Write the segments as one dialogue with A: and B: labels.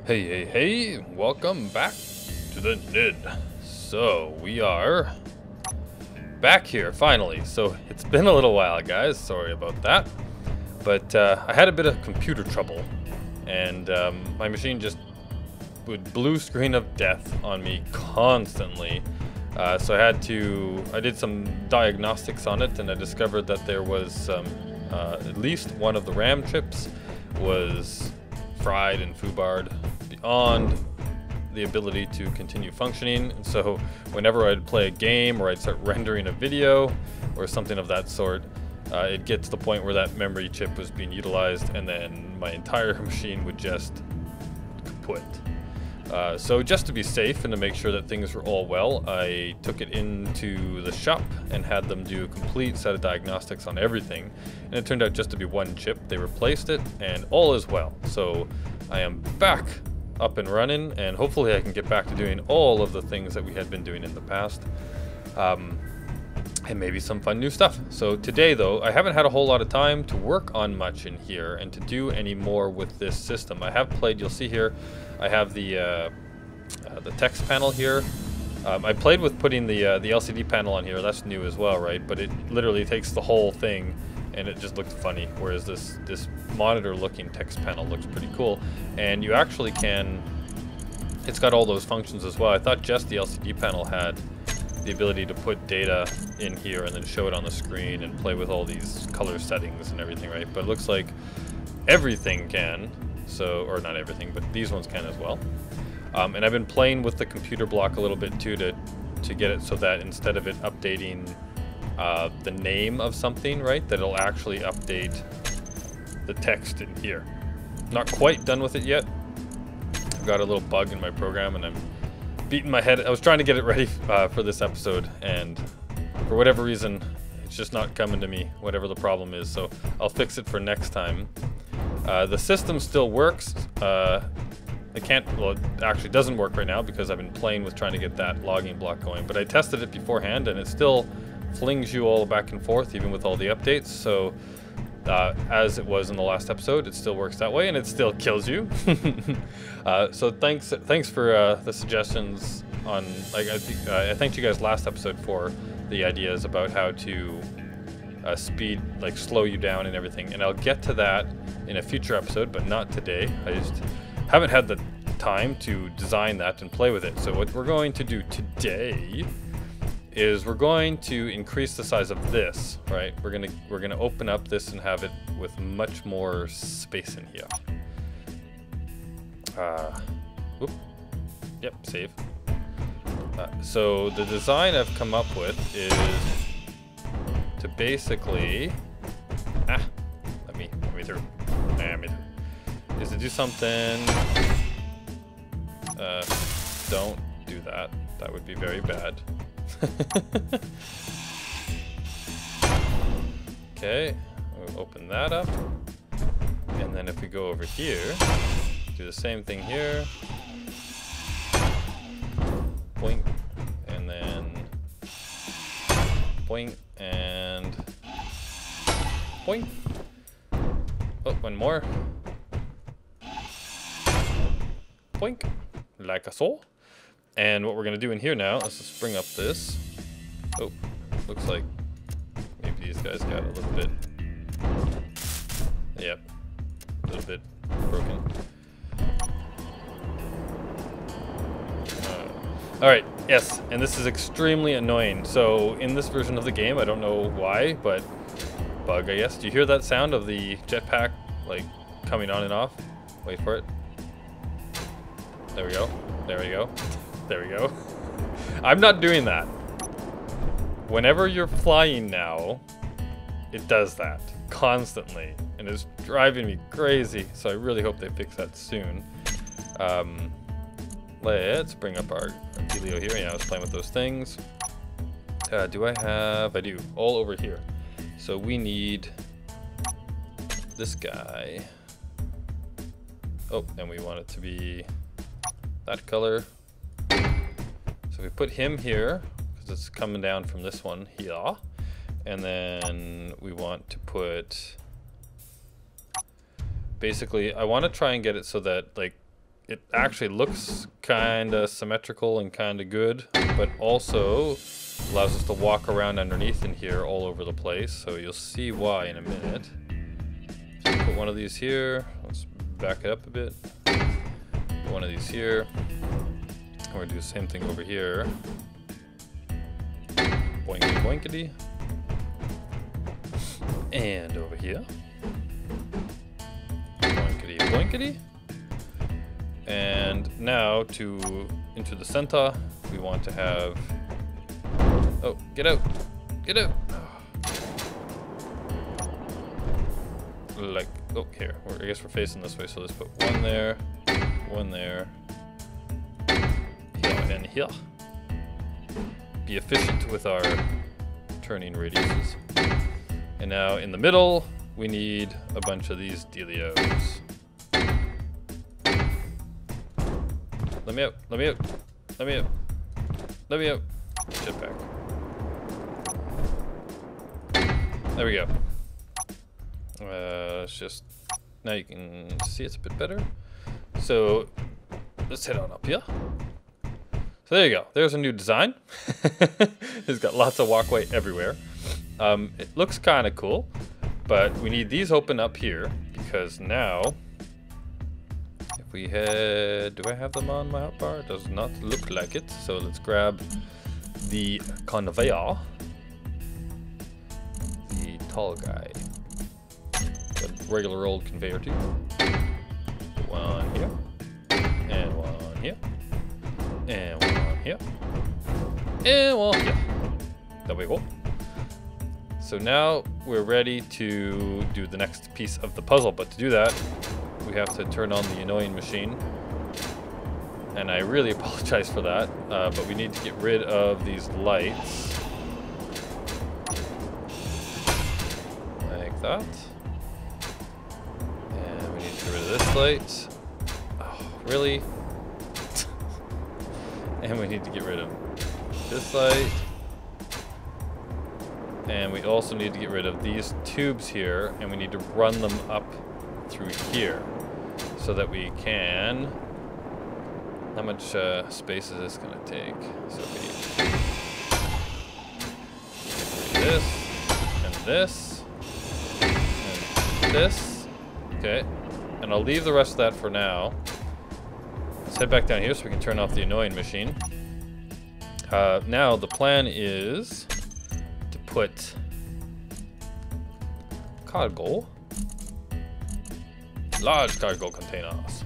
A: Hey, welcome back to the Nidd. So, we are back here, finally. So, it's been a little while, guys. Sorry about that. But, I had a bit of computer trouble. And, my machine just would blue screen of death on me constantly. So I did some diagnostics on it, and I discovered that there was at least one of the RAM chips was fried and foobarred beyond the ability to continue functioning. And so whenever I'd play a game or I'd start rendering a video or something of that sort, it'd get to the point where that memory chip was being utilized, and then my entire machine would just kaput. So just to be safe and to make sure that things were all well, I took it into the shop and had them do a complete set of diagnostics on everything. And it turned out just to be one chip. They replaced it and all is well. So I am back up and running, and hopefully I can get back to doing all of the things that we had been doing in the past. And maybe some fun new stuff. So today though, I haven't had a whole lot of time to work on much in here and to do any more with this system. I have played, you'll see here, I have the text panel here. I played with putting the LCD panel on here. That's new as well, right? But it literally takes the whole thing and it just looked funny. Whereas this monitor looking text panel looks pretty cool. And you actually can, it's got all those functions as well. I thought just the LCD panel had the ability to put data in here and then show it on the screen and play with all these color settings and everything, right? But it looks like everything can. So, or not everything, but these ones can as well. And I've been playing with the computer block a little bit too to get it so that instead of it updating the name of something, right, that it'll actually update the text in here. Not quite done with it yet. I've got a little bug in my program and I'm beating my head. I was trying to get it ready for this episode, and for whatever reason, it's just not coming to me, whatever the problem is. So I'll fix it for next time. The system still works. It actually doesn't work right now because I've been playing with trying to get that logging block going, but I tested it beforehand and it still flings you all back and forth even with all the updates. So as it was in the last episode, it still works that way and it still kills you. So thanks for the suggestions on, like, I thanked you guys last episode for the ideas about how to speed, like slow you down and everything, and I'll get to that in a future episode, but not today. I just haven't had the time to design that and play with it. So what we're going to do today is we're going to increase the size of this, right? We're gonna open up this and have it with much more space in here. Yep, save. So the design I've come up with is to basically let me through. Is to do something. Don't do that. That would be very bad. Okay, we'll open that up, and then if we go over here, do the same thing here. Boink, and then boink, and boink. Oh, one more. Boink, like a so. And what we're gonna do in here now, let's just bring up this. Oh, looks like maybe these guys got a little bit, yep, a little bit broken. All right, yes, and this is extremely annoying. So in this version of the game, I don't know why, but bug, I guess. Do you hear that sound of the jetpack like coming on and off? Wait for it. There we go. There we go. There we go. I'm not doing that. Whenever you're flying now, it does that constantly, and it's driving me crazy. So I really hope they fix that soon. Let's bring up our Helio here. Yeah, I was playing with those things. Do I have? I do. All over here. So we need this guy. Oh, and we want it to be that color. So we put him here because it's coming down from this one here, and then we want to put, basically I want to try and get it so that like it actually looks kind of symmetrical and kind of good, but also allows us to walk around underneath in here all over the place. So you'll see why in a minute. So put one of these here. Let's back it up a bit. Put one of these here. And we're gonna do the same thing over here. Boinkity boinkity. And over here. Boinkity boinkity. And now into the center, we want to have... Oh, get out! Get out! Like, oh, here. I guess we're facing this way, so let's put one there, here, and here. Be efficient with our turning radiuses. And now in the middle, we need a bunch of these dealios. Let me out, let me out, let me out, let me out. Jetpack. There we go. Let's just, now you can see it's a bit better. So let's head on up here. So there you go. There's a new design. It's got lots of walkway everywhere. It looks kind of cool, but we need these open up here because now, if we head, do I have them on my hotbar? It does not look like it. So let's grab the conveyor, the tall guy, the regular old conveyor too. One here, and one here. And one here. And one here. There we go. So now we're ready to do the next piece of the puzzle. But to do that, we have to turn on the annoying machine. And I really apologize for that. But we need to get rid of these lights. Like that. And we need to get rid of this light. Oh, really? And we need to get rid of this light. And we also need to get rid of these tubes here. And we need to run them up through here. So that we can... How much space is this going to take? So we need this. And this. Okay. And I'll leave the rest of that for now. Let's head back down here so we can turn off the annoying machine. Now the plan is to put cargo, large cargo containers.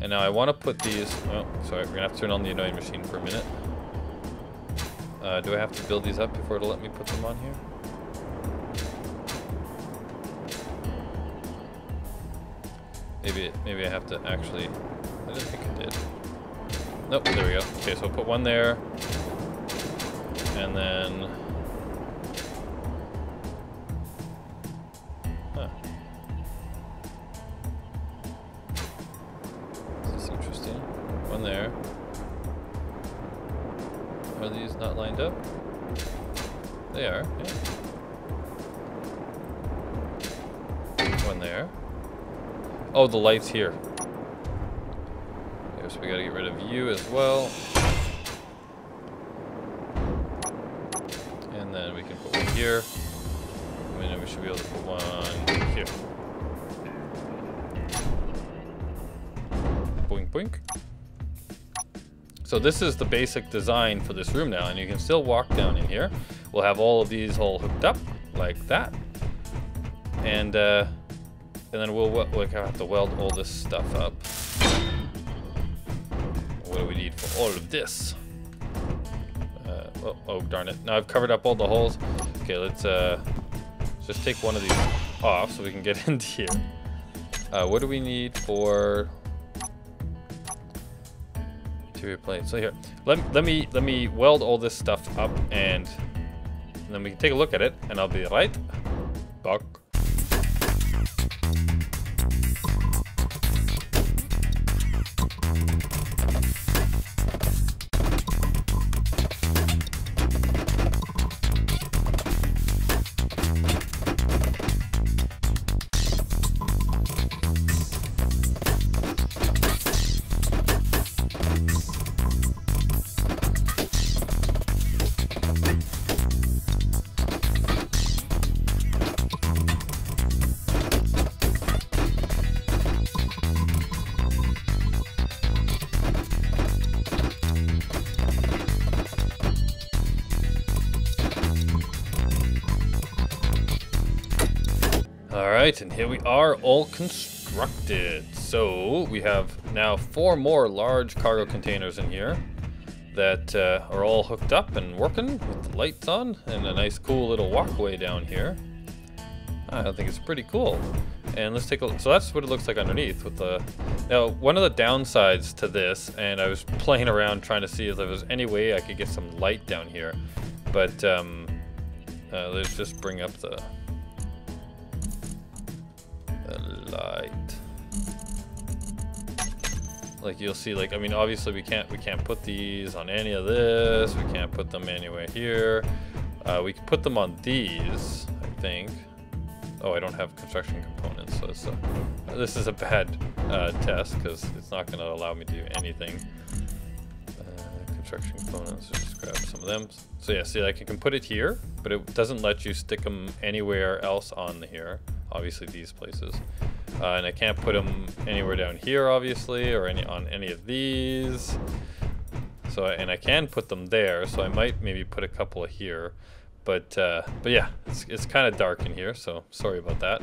A: And now I want to put these, oh, sorry, we're gonna have to turn on the annoying machine for a minute. Do I have to build these up before it'll let me put them on here? Maybe I have to actually, I didn't think I did. Nope, there we go. Okay, so I'll put one there. And then... Huh. This is interesting. One there. Are these not lined up? They are, yeah. One there. Oh, the light's here. Okay, so we gotta get rid of you as well. And then we can put one here. And then we should be able to put one here. Boink, boink. So this is the basic design for this room now, and you can still walk down in here. We'll have all of these all hooked up like that. And then we'll have to weld all this stuff up. What do we need for all of this? Oh, darn it. Now I've covered up all the holes. Okay, let's just take one of these off so we can get into here. What do we need for interior plate? So here, let me weld all this stuff up, and then we can take a look at it, and I'll be right back. Alright, and here we are all constructed. So we have now 4 more large cargo containers in here that are all hooked up and working with the lights on, and a nice cool little walkway down here. I think it's pretty cool. And let's take a look. So that's what it looks like underneath with the... Now, one of the downsides to this, and I was playing around trying to see if there was any way I could get some light down here, but let's just bring up the light. Like you'll see, like, I mean, obviously we can't put these on any of this. We can't put them anywhere here. We can put them on these, I think. Oh, I don't have construction components, so it's this is a bad test because it's not going to allow me to do anything. Construction components, just grab some of them. So yeah, see, like I can put it here, but it doesn't let you stick them anywhere else on here. Obviously these places. And I can't put them anywhere down here, obviously, or on any of these. So, and I can put them there, so I might maybe put a couple of here. But yeah, it's kind of dark in here, so sorry about that.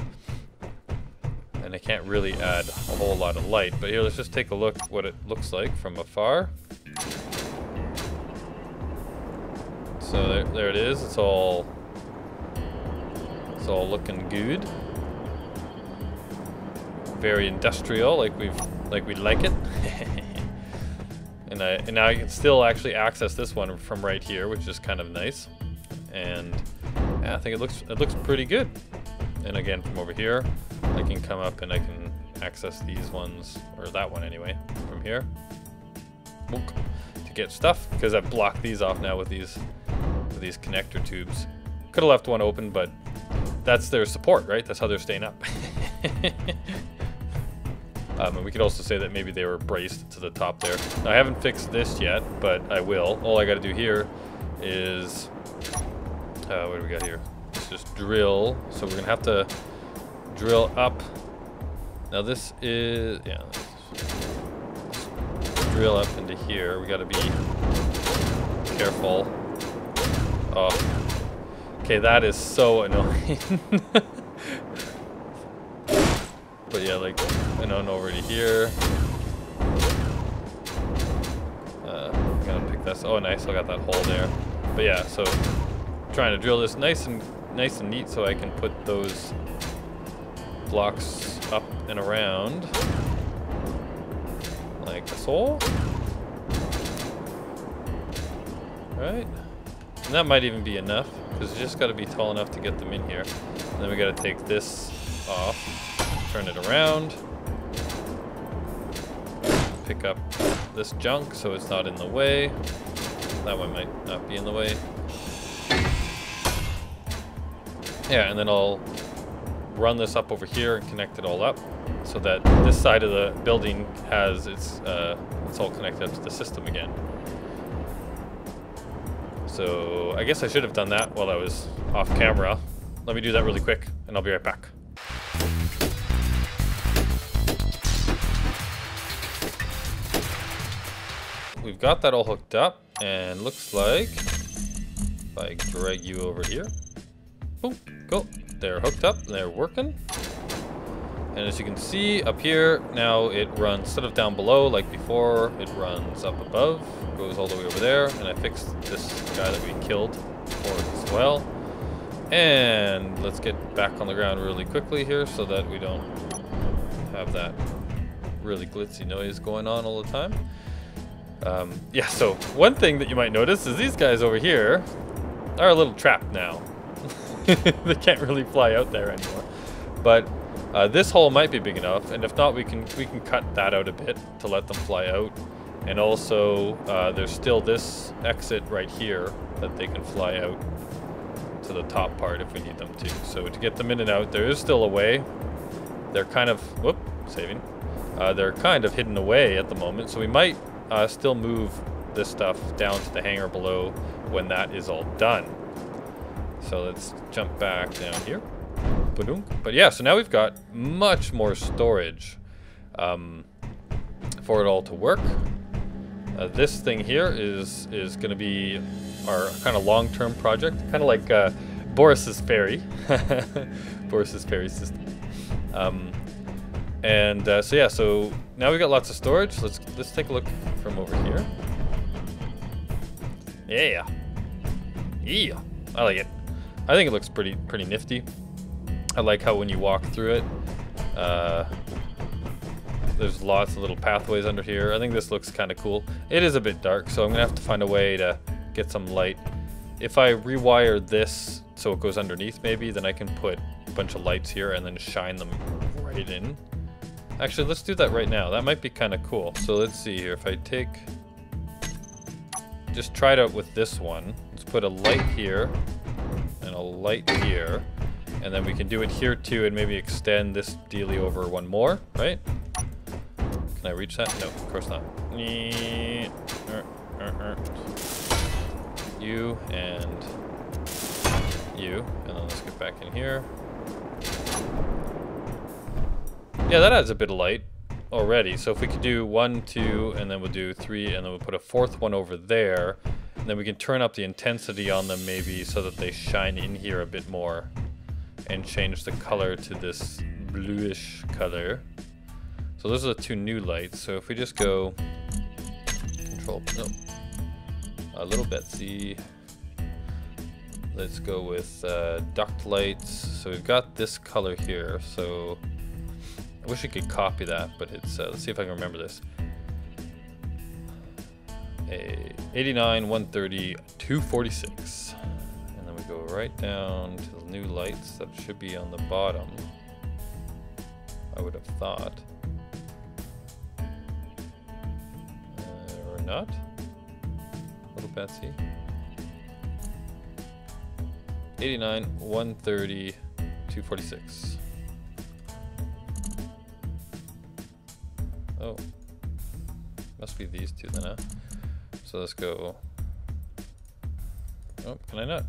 A: And I can't really add a whole lot of light. But here, let's just take a look what it looks like from afar. So there it is. It's all looking good. Very industrial, like we like it. and now you can still actually access this one from right here, which is kind of nice. And yeah, I think it looks pretty good. And again, from over here, I can come up and I can access these ones, or that one anyway, from here. To get stuff, because I've blocked these off now with these connector tubes. Could have left one open, but that's their support, right? That's how they're staying up. And we could also say that maybe they were braced to the top there. Now, I haven't fixed this yet, but I will. All I got to do here is, what do we got here? Let's just drill. So we're gonna have to drill up. Now this is, yeah. Let's drill up into here. We got to be careful. Oh, okay, that is so annoying. But yeah, like, and on over to here. I'm gonna pick this. Oh, nice! I got that hole there. But yeah, so trying to drill this nice and neat so I can put those blocks up and around like so. Right, and that might even be enough because you just got to be tall enough to get them in here. And then we got to take this off. Turn it around, pick up this junk so it's not in the way. That one might not be in the way. Yeah, and then I'll run this up over here and connect it all up so that this side of the building has it's all connected up to the system again. So I guess I should have done that while I was off camera. Let me do that really quick and I'll be right back. We've got that all hooked up, and looks like if I drag you over here, boom, go. They're hooked up, and they're working. And as you can see up here, now it runs instead of down below like before, it runs up above, goes all the way over there. And I fixed this guy that we killed before as well. And let's get back on the ground really quickly here so that we don't have that really glitzy noise going on all the time. Yeah, so one thing that you might notice is these guys over here are a little trapped now. They can't really fly out there anymore. But this hole might be big enough, and if not, we can cut that out a bit to let them fly out. And also, there's still this exit right here that they can fly out to the top part if we need them to. So to get them in and out, there is still a way. They're kind of, whoop, saving. They're kind of hidden away at the moment, so we might still move this stuff down to the hangar below when that is all done. So let's jump back down here. But yeah, so now we've got much more storage for it all to work. This thing here is going to be our kind of long-term project, kind of like Boris's ferry, Boris's ferry system. So yeah, so now we got lots of storage. Let's take a look from over here. Yeah, I like it. I think it looks pretty nifty. I like how when you walk through it, there's lots of little pathways under here. I think this looks kind of cool. It is a bit dark, so I'm gonna have to find a way to get some light. If I rewire this so it goes underneath maybe, then I can put a bunch of lights here and then shine them right in. Actually, let's do that right now. That might be kind of cool. So let's see here. If I just try it out with this one. Let's put a light here and a light here. And then we can do it here too and maybe extend this dealie over one more, right? Can I reach that? No, of course not. You and you. And then let's get back in here. Yeah, that adds a bit of light already. So if we could do 1, 2, and then we'll do 3, and then we'll put a fourth one over there. And then we can turn up the intensity on them maybe so that they shine in here a bit more. And change the color to this bluish color. So those are the 2 new lights. So if we just go control, no, a little Betsy. Let's go with duct lights. So we've got this color here. So I wish we could copy that, but it's let's see if I can remember this. 89, 130, 246. And then we go right down to the new lights that should be on the bottom. I would have thought. Or not. Little Betsy. 89, 130, 246. Oh. Must be these 2 then, huh? So let's go. Oh, can I not?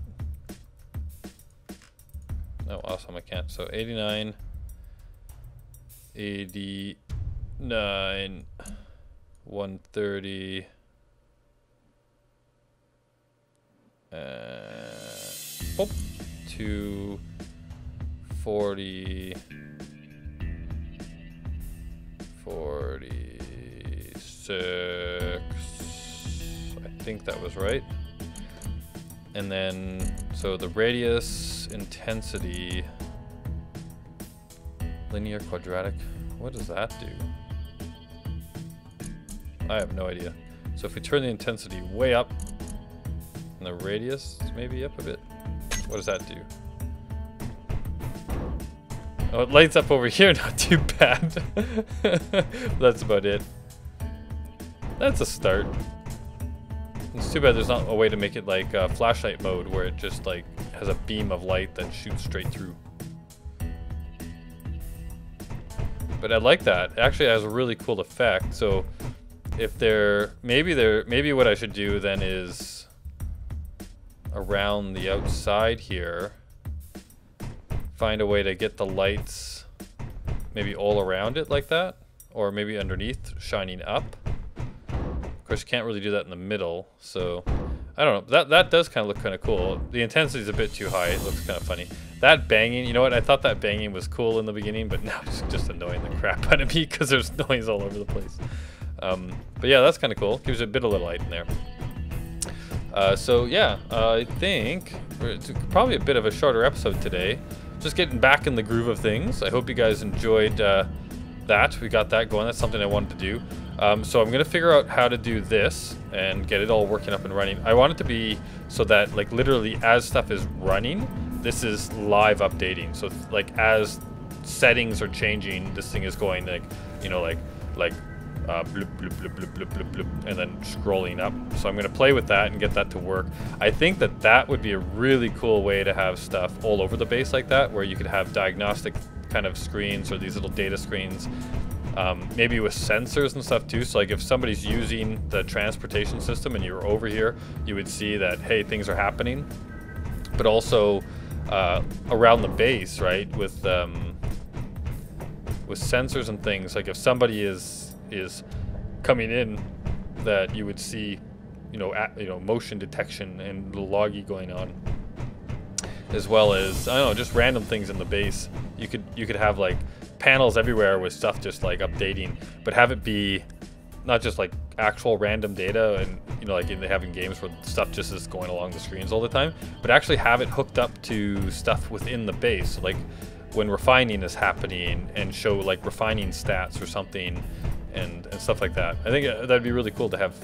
A: Oh, awesome, I can't. So 89, 89, 130, oh, 240, 46. I think that was right. And then, so the radius, intensity, linear, quadratic, what does that do? I have no idea. So if we turn the intensity way up, and the radius maybe up a bit, what does that do? Oh, it lights up over here, not too bad. That's about it. That's a start. It's too bad there's not a way to make it like flashlight mode where it just like has a beam of light that shoots straight through. But I like that. It actually has a really cool effect. So if maybe what I should do then is around the outside here, find a way to get the lights maybe all around it like that, or maybe underneath shining up. Of course, you can't really do that in the middle, so I don't know. That does kind of look kind of cool. The intensity is a bit too high. It looks kind of funny. That banging, you know what? I thought that banging was cool in the beginning, but now it's just annoying the crap out of me because there's noise all over the place. But yeah, that's kind of cool. Gives you a bit of light in there. So yeah, I think it's probably a bit of a shorter episode today. Just getting back in the groove of things. I hope you guys enjoyed that. We got that going. That's something I wanted to do. So I'm going to figure out how to do this and get it all working up and running. I want it to be so that like literally as stuff is running, this is live updating. So like as settings are changing, this thing is going like, you know, like bloop, bloop, bloop, bloop, bloop, bloop, bloop, and then scrolling up. So I'm going to play with that and get that to work. I think that would be a really cool way to have stuff all over the base like that, where you could have diagnostic kind of screens or these little data screens, maybe with sensors and stuff too. So like if somebody's using the transportation system and you're over here, you would see that, hey, things are happening. But also around the base, right, with sensors and things, like if somebody is coming in, that you would see, you know, motion detection and the loggy going on, as well as I don't know, just random things in the base. You could have like panels everywhere with stuff just like updating, but have it be not just like actual random data and, you know, like they have in games where stuff just is going along the screens all the time, but actually have it hooked up to stuff within the base. So like when refining is happening, and show like refining stats or something and stuff like that. I think that'd be really cool to have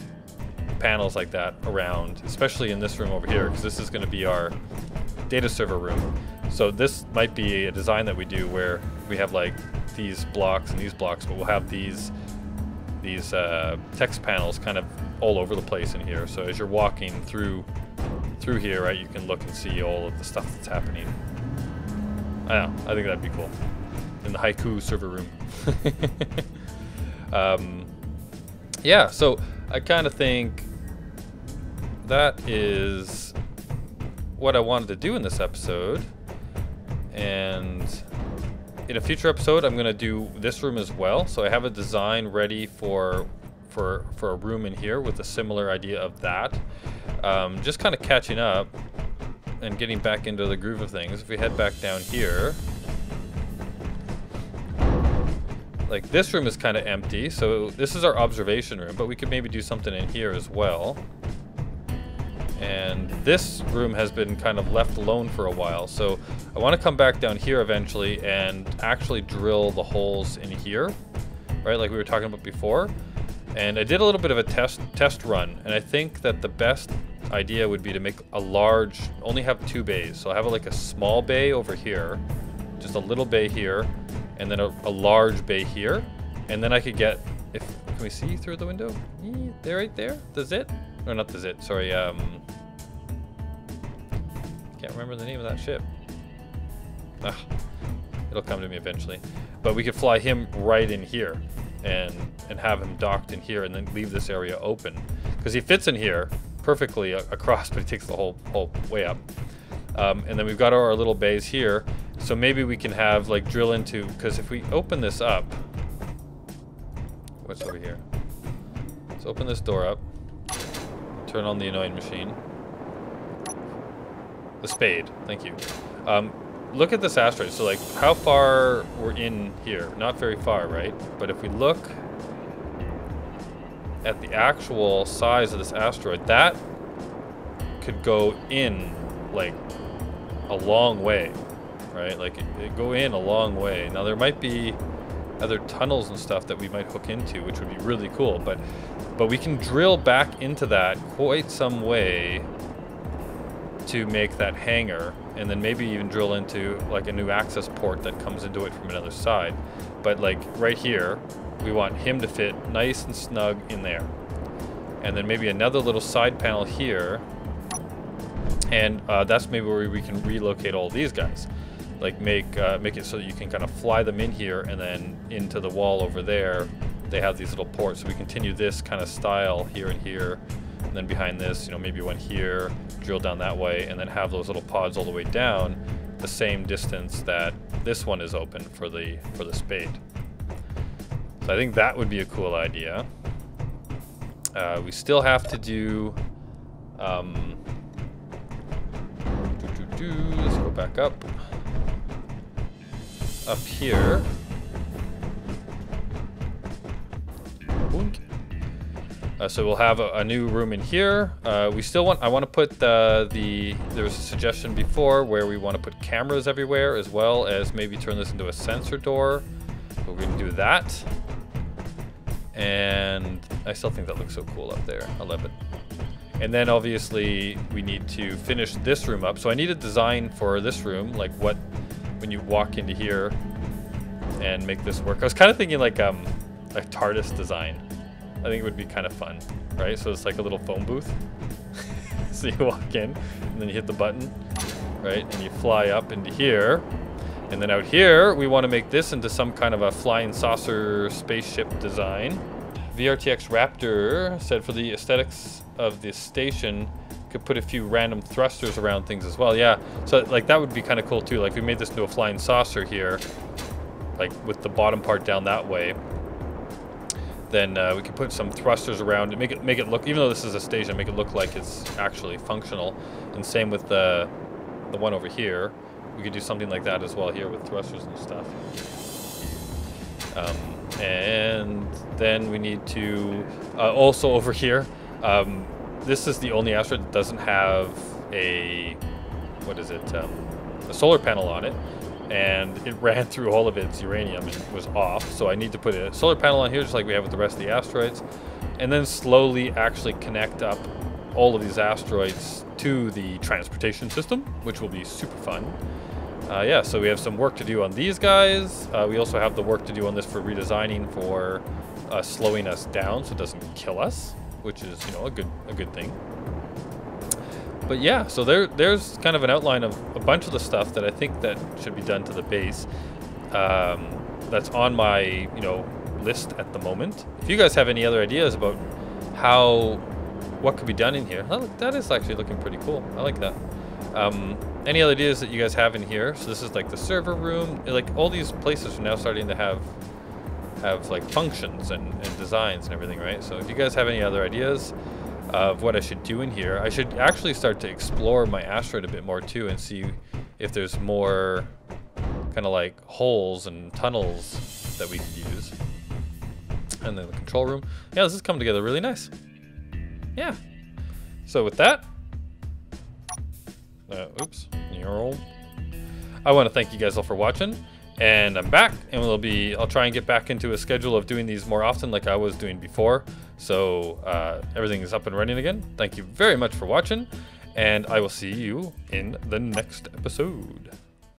A: panels like that around, especially in this room over here, because this is going to be our data server room. So this might be a design that we do where we have like these blocks and these blocks, but we'll have these text panels kind of all over the place in here. So as you're walking through here, right, you can look and see all of the stuff that's happening. I don't know, I think that'd be cool in the Haiku server room. Yeah, so I kind of think that is what I wanted to do in this episode. And in a future episode, I'm going to do this room as well. So I have a design ready for a room in here with a similar idea of that. Just kind of catching up and getting back into the groove of things. If we head back down here, like this room is kind of empty. So this is our observation room, but we could maybe do something in here as well. And this room has been kind of left alone for a while. So I want to come back down here eventually and actually drill the holes in here, right? Like we were talking about before. And I did a little bit of a test run. And I think that the best idea would be to make a large, only have 2 bays. So I have like a small bay over here, just a little bay here, and then a large bay here. And then I could get, can we see through the window? There, right there, the zit? Or not the zit, sorry, can't remember the name of that ship. Ugh, it'll come to me eventually. But we could fly him right in here and have him docked in here and then leave this area open. Because he fits in here perfectly across, but he takes the whole way up. And then we've got our little bays here. So maybe we can have, like, drill into, because if we open this up, what's over here? Let's open this door up. Turn on the annoying machine. The spade, thank you. Look at this asteroid. So like how far we're in here, not very far, right? But if we look at the actual size of this asteroid, that could go in like a long way, right? Like it go in a long way. Now there might be other tunnels and stuff that we might hook into, which would be really cool, but we can drill back into that quite some way to make that hangar, and then maybe even drill into like a new access port that comes into it from another side. But like right here, we want him to fit nice and snug in there. And then maybe another little side panel here, and that's maybe where we can relocate all these guys. Like make it so that you can kind of fly them in here, and then into the wall over there they have these little ports. So we continue this kind of style here and here, and then behind this, you know, maybe one here, drill down that way, and then have those little pods all the way down the same distance that this one is open for the spade. So I think that would be a cool idea. We still have to do let's go back up here. So we'll have a new room in here. We still want, I want to put there was a suggestion before where we want to put cameras everywhere, as well as maybe turn this into a sensor door. We're going to do that. And I still think that looks so cool up there. I love it. And then obviously we need to finish this room up. So I need a design for this room, like what, when you walk into here and make this work. I was kind of thinking like a TARDIS design. I think it would be kind of fun, right? So it's like a little phone booth. So you walk in and then you hit the button, right? And you fly up into here. And then out here, we want to make this into some kind of a flying saucer spaceship design. VRTX Raptor said for the aesthetics of the station, could put a few random thrusters around things as well. Yeah, so like that would be kind of cool too. Like we made this into a flying saucer here, like with the bottom part down that way. Then we could put some thrusters around and make it look, even though this is a station, make it look like it's actually functional. And same with the one over here. We could do something like that as well here with thrusters and stuff. And then we need to also over here. This is the only asteroid that doesn't have a a solar panel on it, and it ran through all of its uranium and was off. So I need to put a solar panel on here, just like we have with the rest of the asteroids, and then slowly actually connect up all of these asteroids to the transportation system, which will be super fun. Yeah, so we have some work to do on these guys. We also have the work to do on this for redesigning, for slowing us down so it doesn't kill us, which is, you know, a good thing. But yeah, so there's kind of an outline of a bunch of the stuff that I think that should be done to the base. That's on my, you know, list at the moment. If you guys have any other ideas about what could be done in here, that is actually looking pretty cool. I like that. Any other ideas that you guys have in here? So this is like the server room. Like all these places are now starting to have like functions and designs and everything, right? So if you guys have any other ideas of what I should do in here, I should actually start to explore my asteroid a bit more too, and see if there's more kind of like holes and tunnels that we could use. And then the control room. Yeah, this is coming together really nice. Yeah. So with that, oops. I want to thank you guys all for watching, and I'm back, and I'll try and get back into a schedule of doing these more often like I was doing before. So everything is up and running again. Thank you very much for watching, and I will see you in the next episode.